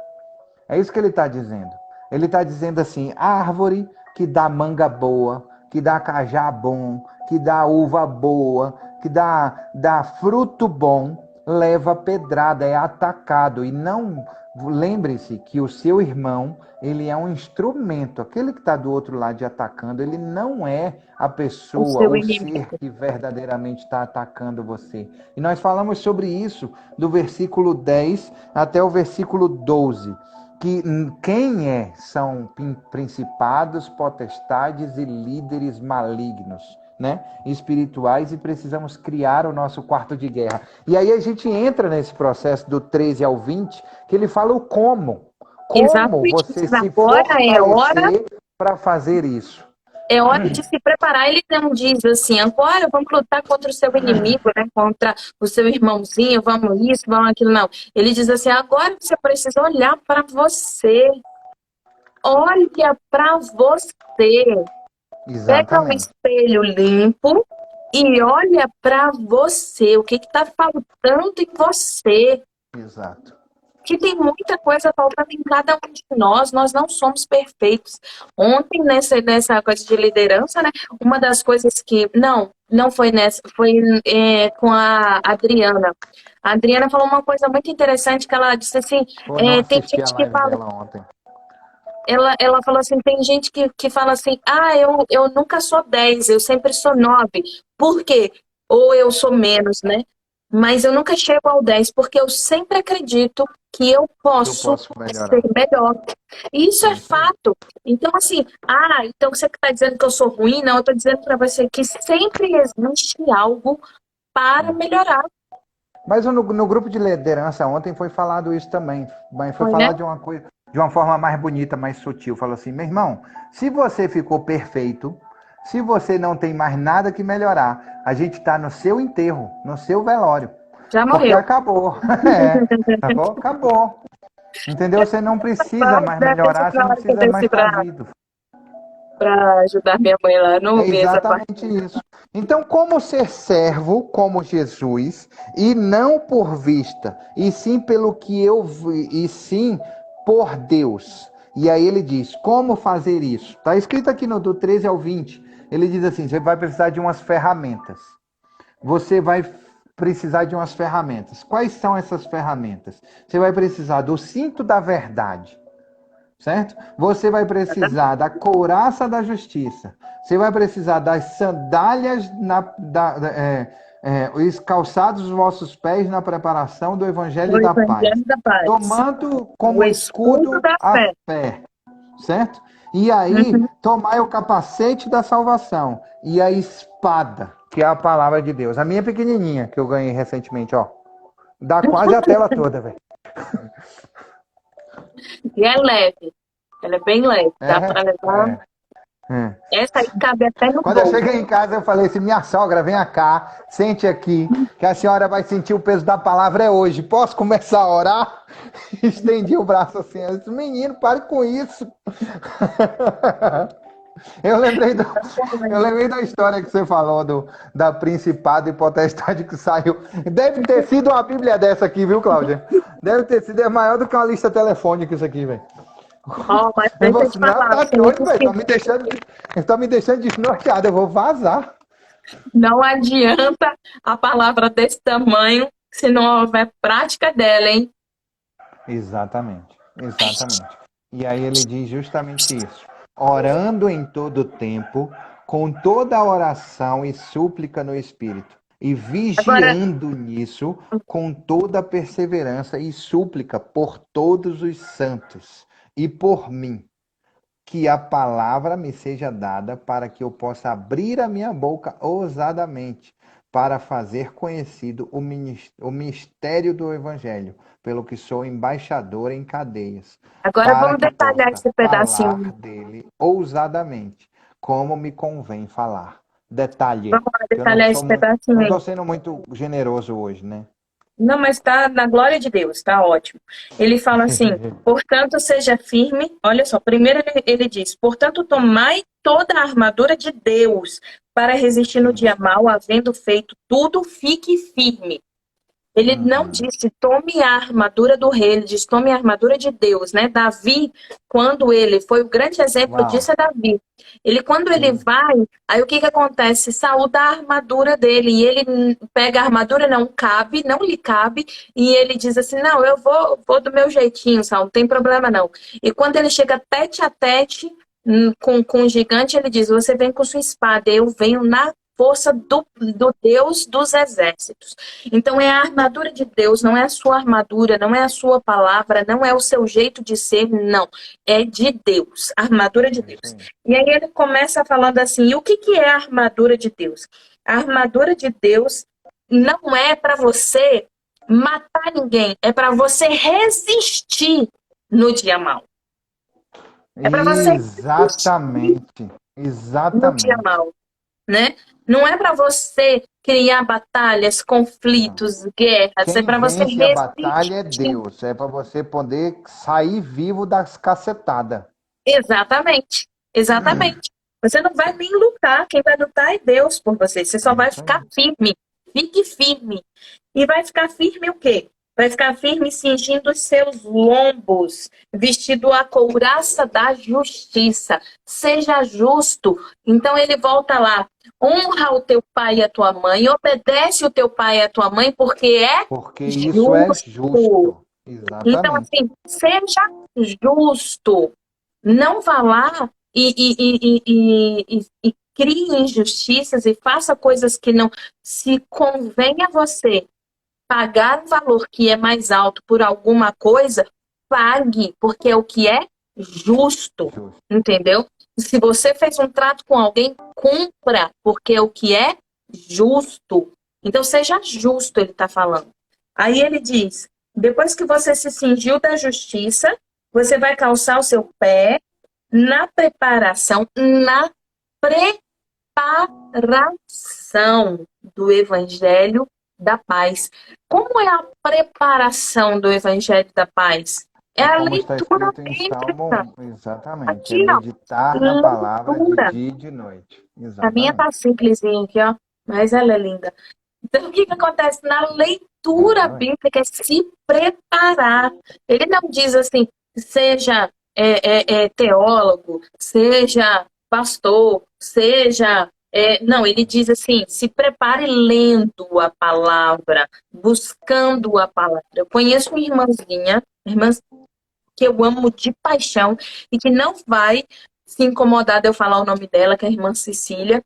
É isso que ele está dizendo. Ele está dizendo assim: árvore que dá manga boa, que dá cajá bom, que dá uva boa, que dá fruto bom, leva pedrada, é atacado. E não lembre-se que o seu irmão, ele é um instrumento. Aquele que está do outro lado atacando, ele não é a O pessoa, seu o ser inimigo. que verdadeiramente está atacando você. E nós falamos sobre isso do versículo 10 até o versículo 12, que quem são principados, potestades e líderes malignos, né, espirituais, e precisamos criar o nosso quarto de guerra. E aí a gente entra nesse processo do 13 ao 20, que ele fala o como Exatamente. você se Agora fortalecer para fazer isso. é hora de se preparar. Ele não diz assim, agora vamos lutar contra o seu inimigo, né? Contra o seu irmãozinho, vamos isso, vamos aquilo, não. Ele diz assim, agora você precisa olhar para você. Olha para você. Pega um Exatamente. espelho limpo e olha para você. O que está faltando em você? Exato. Que tem muita coisa faltando em cada um de nós não somos perfeitos. Ontem, nessa coisa de liderança, né? Uma das coisas que. Não foi nessa, foi com a Adriana. A Adriana falou uma coisa muito interessante, que ela disse assim: Eu não tem assisti a gente que live fala. dela ontem. Ela falou assim: tem gente que fala assim, eu nunca sou 10, eu sempre sou 9. Por quê? Ou eu sou menos, né? Mas eu nunca chego ao 10 porque eu sempre acredito que eu Eu posso posso ser melhorar. melhor. E isso É é isso aí. fato. Então, assim, então você que está dizendo que eu sou ruim, não, eu estou dizendo para você que sempre existe algo para É. melhorar, Mas no grupo de liderança ontem foi falado isso também, mas foi né? falado de uma coisa, de uma forma mais bonita, mais sutil. Falou assim: meu irmão, se você ficou perfeito, se você não tem mais nada que melhorar, a gente está no seu enterro, no seu velório, Já porque morreu. acabou. Acabou. Entendeu? Você não precisa mais Deve melhorar, ser você a não hora que eu precisa mais desci estar vivo. para ajudar minha mãe lá, não É vi essa parte. exatamente isso. Então, como ser servo como Jesus, e não por vista, e sim pelo que eu vi, e sim por Deus. E aí ele diz, como fazer isso? Está escrito aqui do 13 ao 20. Ele diz assim, você vai precisar de umas ferramentas. Você vai precisar de umas ferramentas. Quais são essas ferramentas? Você vai precisar do cinto da verdade, certo? Você vai precisar da couraça da justiça. Você vai precisar das sandálias, os calçados dos vossos pés na preparação do Evangelho O da Paz. Evangelho da Paz. Tomando O como escudo escudo da a fé. fé, certo? E aí, Uhum. tomai o capacete da salvação e a espada, que é a palavra de Deus. A minha pequenininha, que eu ganhei recentemente, ó. Dá quase a tela toda, velho. E é leve. Ela é bem leve. Dá para levar. É. Essa aí cabe até no Quando eu bolso. cheguei em casa, eu falei assim, minha sogra, venha cá, sente aqui, que a senhora vai sentir o peso da palavra é hoje. Posso começar a orar? Estendi o braço assim, eu disse, menino, pare com isso. Eu lembrei da história que você falou da principado e potestade que saiu. Deve ter sido uma bíblia dessa aqui, viu, Cláudia? Deve ter sido, é maior do que uma lista telefônica isso aqui, velho. Ó, mas Eu deixa vou eu assim, te não, falar. tá Você não doido, velho, tá me deixando desnorteado, eu vou vazar. Não adianta a palavra desse tamanho se não houver prática dela, hein? Exatamente. E aí ele diz justamente isso. Orando em todo tempo, com toda a oração e súplica no Espírito, e Agora, vigiando nisso, com toda a perseverança e súplica por todos os santos e por mim, que a palavra me seja dada para que eu possa abrir a minha boca ousadamente, para fazer conhecido o mistério do Evangelho, pelo que sou embaixador em cadeias, agora para vamos que detalhar possa esse falar pedacinho. dele ousadamente, como me convém falar. Detalhe, Vamos lá que eu não detalhar sou esse muito, pedacinho não aí. estou sendo muito generoso hoje, né? Não, mas está na glória de Deus, está ótimo. Ele fala assim, portanto, seja firme. Olha só, primeiro ele diz, portanto, tomai toda a armadura de Deus para resistir no dia Isso. mau, havendo feito tudo, fique firme. Ele não Uhum. disse, tome a armadura do rei, ele disse, tome a armadura de Deus, né? Davi, quando ele, foi o grande exemplo Uau. disso é Davi. Quando ele Sim. vai, aí o que que acontece? Saul dá a armadura dele, e ele pega a armadura, não cabe, não lhe cabe, e ele diz assim, não, eu vou do meu jeitinho, Saul, não tem problema não. E quando ele chega tete a tete com o gigante, ele diz, você vem com sua espada, eu venho na força do Deus dos exércitos. Então é a armadura de Deus, não é a sua armadura, não é a sua palavra, não é o seu jeito de ser, não. É de Deus, a armadura de É isso Deus. aí. E aí ele começa falando assim, e o que é a armadura de Deus? A armadura de Deus não é para você matar ninguém, é para você resistir no dia mau. É para você resistir Exatamente. no dia Exatamente. mau, né? Não é para você criar batalhas, Não. conflitos, guerras, é Quem para você vence a resistir. batalha é Deus. É para você poder sair vivo das cacetadas. Exatamente, exatamente. Você não vai nem lutar, quem vai lutar é Deus por você. Você só É vai isso aí. ficar firme. Fique firme. E vai ficar firme o quê? Vai ficar firme cingindo os seus lombos, vestido a couraça da justiça. Seja justo. Então ele volta lá. Honra o teu pai e a tua mãe, obedece o teu pai e a tua mãe, porque é Porque isso é justo. justo. Então, Exatamente. assim, seja justo. Não vá lá e crie injustiças e faça coisas que não se convém a você pagar um valor que é mais alto por alguma coisa, pague, porque é o que é justo, Justo. entendeu? Se você fez um trato com alguém, cumpra, porque é o que é justo. Então, seja justo, ele está falando. Aí ele diz: depois que você se cingiu da justiça, você vai calçar o seu pé na preparação do Evangelho da Paz. Como é a preparação do Evangelho da Paz? É É a como está leitura escrito em bíblica. Salmo 1. Exatamente. É Aqui, ó, meditar na palavra de leitura. dia e de noite. A minha tá Exatamente. simplesinha aqui, ó, mas ela é linda. Então, o que que acontece na leitura Exatamente. bíblica é se preparar. Ele não diz assim, seja teólogo, seja pastor, seja Não, ele diz assim: se prepare lendo a palavra, buscando a palavra. Eu conheço uma irmã que eu amo de paixão e que não vai se incomodar de eu falar o nome dela, que é a irmã Cecília,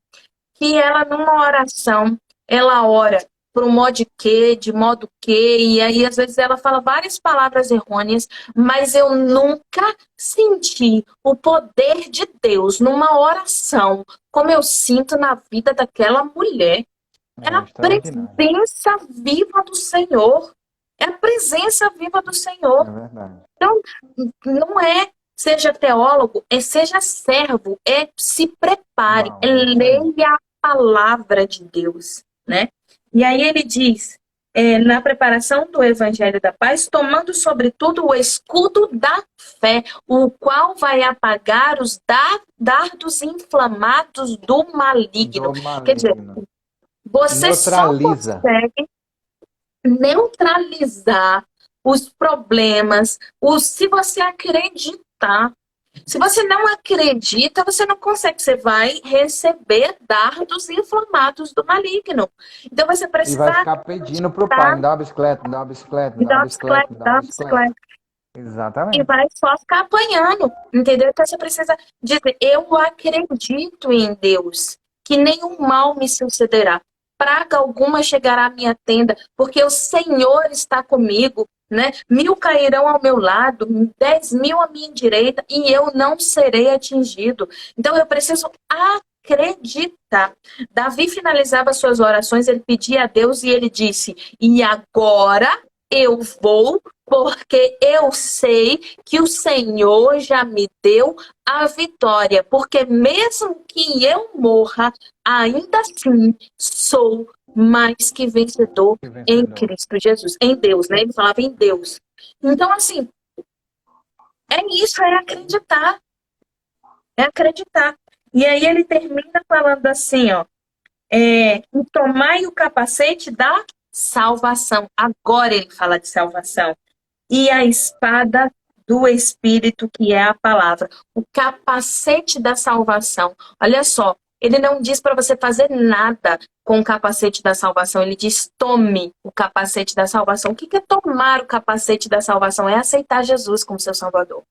que ela, numa oração, ela ora por um modo de modo que, e aí às vezes ela fala várias palavras errôneas, mas eu nunca senti o poder de Deus numa oração, como eu sinto na vida daquela mulher. É É a extraordinário. presença viva do Senhor. É a presença viva do Senhor. É verdade. Então, não é seja teólogo, é seja servo, é se prepare, é Uau, é isso aí. leia a palavra de Deus, né? E aí ele diz, na preparação do Evangelho da Paz, tomando sobretudo o escudo da fé, o qual vai apagar os dardos inflamados do maligno. Do Quer dizer, maligno. você só Neutraliza. consegue neutralizar os problemas, se você acreditar. Se você não acredita, você não consegue. Você vai receber dardos inflamados do maligno. Então você E vai precisa ficar pedindo pro pai, estar, me dá uma bicicleta, me dá uma bicicleta, me me dá dá uma uma bicicleta, bicicleta, me dá dá uma uma bicicleta. bicicleta. E Exatamente. vai só ficar apanhando, entendeu? Então você precisa dizer, eu acredito em Deus, que nenhum mal me sucederá. Praga alguma chegará à minha tenda, porque o Senhor está comigo, né? 1000 cairão ao meu lado, 10.000 à minha direita, e eu não serei atingido. Então eu preciso acreditar. Davi finalizava suas orações, ele pedia a Deus e ele disse, e agora eu vou, porque eu sei que o Senhor já me deu a vitória. Porque mesmo que eu morra, ainda assim sou mais que vencedor Que em vencedor. Cristo Jesus. Em Deus, né? Ele falava em Deus. Então, assim, é isso, é acreditar. É acreditar. E aí ele termina falando assim, ó. E tomai o capacete da salvação. Agora ele fala de salvação. E a espada do Espírito, que é a palavra. O capacete da salvação. Olha só, ele não diz para você fazer nada com o capacete da salvação. Ele diz, tome o capacete da salvação. O que é tomar o capacete da salvação? É aceitar Jesus como seu Salvador.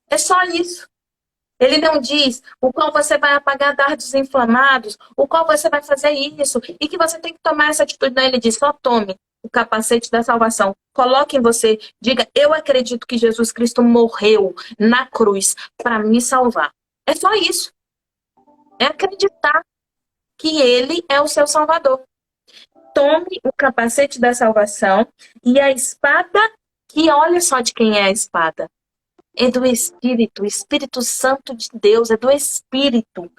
É só isso. Ele não diz o qual você vai apagar dardos inflamados, o qual você vai fazer isso, e que você tem que tomar essa atitude. Não, ele diz, só tome o capacete da salvação. Coloque em você, diga, eu acredito que Jesus Cristo morreu na cruz para me salvar. É só isso. É acreditar que ele é o seu Salvador. Tome o capacete da salvação e a espada, que olha só de quem é a espada. É do Espírito, o Espírito Santo de Deus, é do Espírito,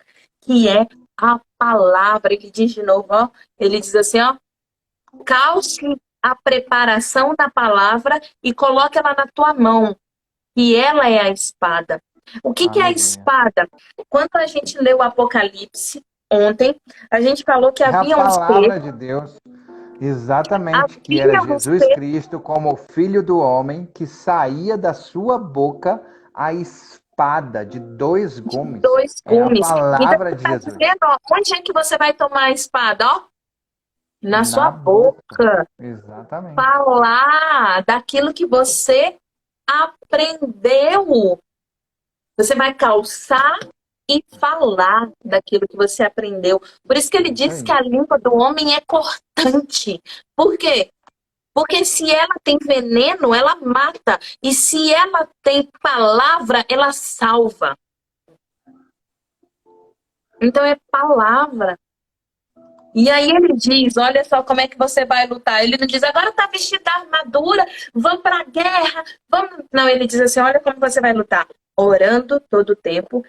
que é a palavra. Ele diz de novo, ó, ele diz assim, ó, calce a preparação da palavra e coloque ela na tua mão, e ela é a espada. O que é a Aleluia. espada? Quando a gente leu o Apocalipse ontem, a gente falou que É a havia um ser, palavra de Deus. Exatamente, que era Jesus Cristo como o Filho do Homem, que saía da sua boca a espada de 2 gumes. dois É a gumes. Então, palavra você de está Jesus. dizendo, ó, onde é que você vai tomar a espada? Ó, na sua Na boca. boca. Exatamente. Falar daquilo que você aprendeu. Você vai calçar e falar daquilo que você aprendeu. Por isso que ele diz que a língua do homem é cortante. Por quê? Porque se ela tem veneno, ela mata. E se ela tem palavra, ela salva. Então é palavra. E aí ele diz, olha só como é que você vai lutar. Ele não diz, agora tá vestido da armadura, vamos pra guerra, vamos... Não, ele diz assim, olha como você vai lutar. Orando todo o tempo,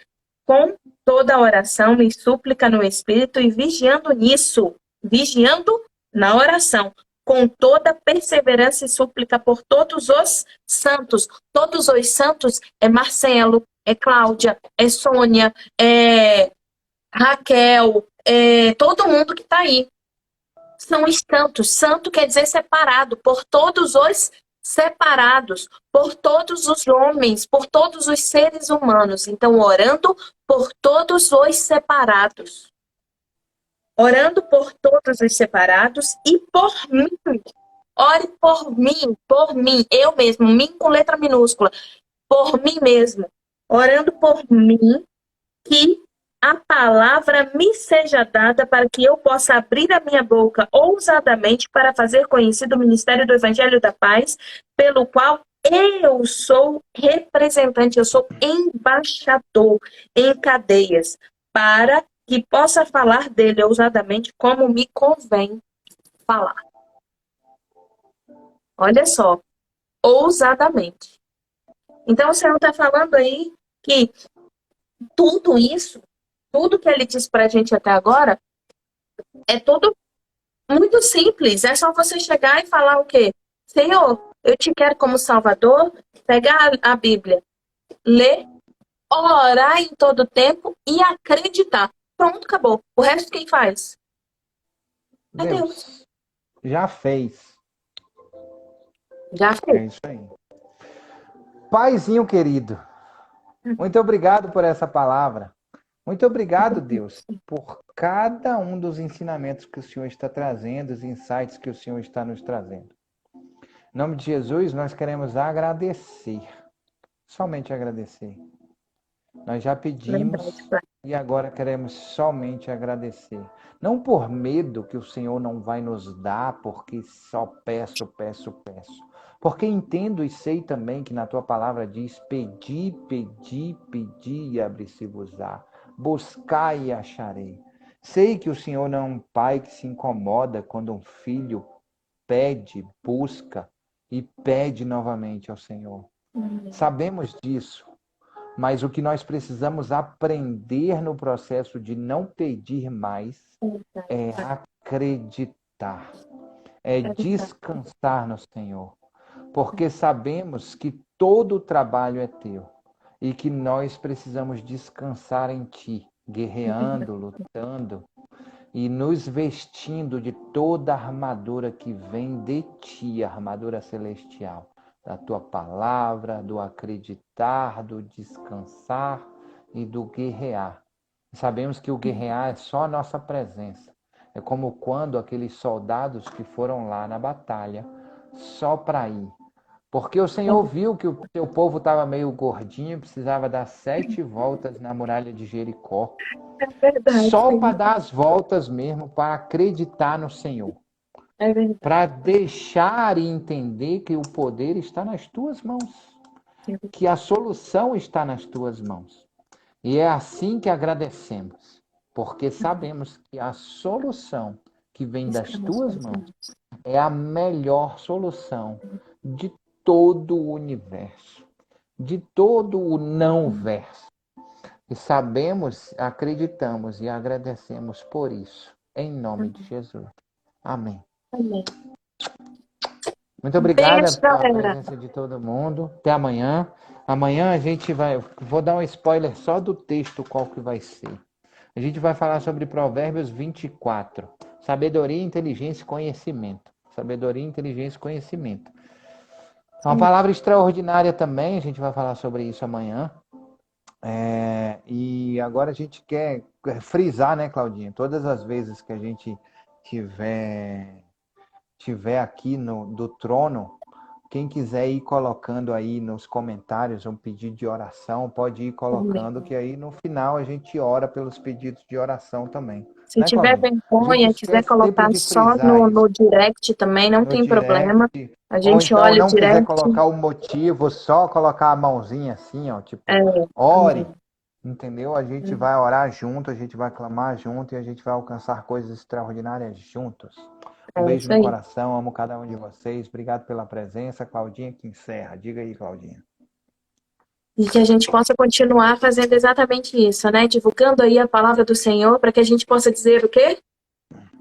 com toda oração e súplica no Espírito e vigiando nisso. Vigiando na oração. Com toda perseverança e súplica por todos os santos. Todos os santos é Marcelo, é Cláudia, é Sônia, é Raquel, todo mundo que está aí. São os santos. Santo quer dizer separado, por todos os separados, por todos os homens, por todos os seres humanos. Então, orando por todos os separados. orando por todos os separados e por mim. Ore por mim, eu mesmo, mim com letra minúscula, por mim mesmo, orando por mim, que a palavra me seja dada para que eu possa abrir a minha boca ousadamente para fazer conhecido o ministério do Evangelho da Paz, pelo qual eu sou representante, eu sou embaixador em cadeias, para que possa falar dele ousadamente como me convém falar. Olha só, ousadamente. Então o Senhor está falando aí que tudo isso, tudo que ele disse para a gente até agora, é tudo muito simples. É só você chegar e falar o quê? Senhor, eu te quero como Salvador, pegar a Bíblia, ler, orar em todo tempo e acreditar. Pronto, acabou. O resto quem faz? É Deus. Deus já fez. Já É fez. isso aí. Paizinho querido, muito obrigado por essa palavra. Muito obrigado, Deus, por cada um dos ensinamentos que o Senhor está trazendo, os insights que o Senhor está nos trazendo. Em nome de Jesus, nós queremos agradecer. Somente agradecer. Nós já pedimos e agora queremos somente agradecer. Não por medo que o Senhor não vai nos dar, porque só peço. Porque entendo e sei também que na tua palavra diz: pedi e abri-se-vos-á. Buscai e acharei. Sei que o Senhor não é um pai que se incomoda quando um filho pede, busca e pede novamente ao Senhor. Sabemos disso. Mas o que nós precisamos aprender no processo de não pedir mais é acreditar, é descansar no Senhor. Porque sabemos que todo o trabalho é teu e que nós precisamos descansar em ti, guerreando, lutando e nos vestindo de toda a armadura que vem de ti, a armadura celestial. Da tua palavra, do acreditar, do descansar e do guerrear. Sabemos que o guerrear é só a nossa presença. É como quando aqueles soldados que foram lá na batalha só para ir. Porque o Senhor viu que o teu povo estava meio gordinho, precisava dar 7 voltas na muralha de Jericó. É verdade. Só para dar as voltas mesmo, para acreditar no Senhor. É verdade. Para deixar e entender que o poder está nas tuas mãos, que a solução está nas tuas mãos. E é assim que agradecemos, porque sabemos que a solução que vem das tuas mãos é a melhor solução de todo o universo, de todo o não-verso. E sabemos, acreditamos e agradecemos por isso, em nome de Jesus. Amém. Amém. Muito obrigado Beijo, pela galera. presença de todo mundo. Até amanhã. Amanhã a gente vai... Vou dar um spoiler só do texto, qual que vai ser. A gente vai falar sobre Provérbios 24. Sabedoria, inteligência e conhecimento. Sabedoria, inteligência e conhecimento. É uma palavra extraordinária também. A gente vai falar sobre isso amanhã. E agora a gente quer frisar, né, Claudinha? Todas as vezes que a gente tiver aqui do trono, quem quiser ir colocando aí nos comentários um pedido de oração, pode ir colocando, que aí no final a gente ora pelos pedidos de oração também. Se tiver vergonha, quiser colocar só no direct também, não tem problema. A gente ou então olha não o direct. quiser colocar o motivo, só colocar a mãozinha assim, ó, tipo, ore. Entendeu? A gente vai orar junto, a gente vai clamar junto e a gente vai alcançar coisas extraordinárias juntos. Um beijo no coração, amo cada um de vocês. Obrigado pela presença. Claudinha que encerra. Diga aí, Claudinha. E que a gente possa continuar fazendo exatamente isso, né? Divulgando aí a palavra do Senhor para que a gente possa dizer o quê?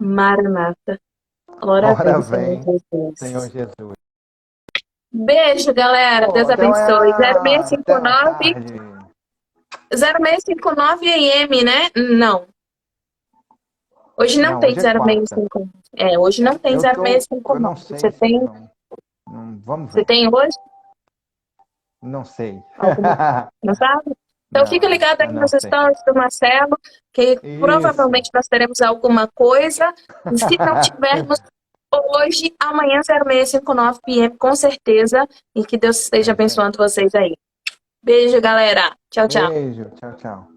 Maranata. Ora vem, Senhor Jesus. Beijo, galera. Deus abençoe. 0659 0659 AM, né? Não. Hoje não tem 0659. Hoje não tem 0659. Não sei. Você tem? Vamos ver. Você tem hoje? Não sei. Não sabe? Então fica Não, ligado eu aí não nos sei. stories do Marcelo, que Isso. provavelmente nós teremos alguma coisa. E se não tivermos hoje, amanhã 0659 p.m., com certeza. E que Deus esteja É isso aí. abençoando vocês aí. Beijo, galera. Tchau, tchau. Beijo. Tchau, tchau.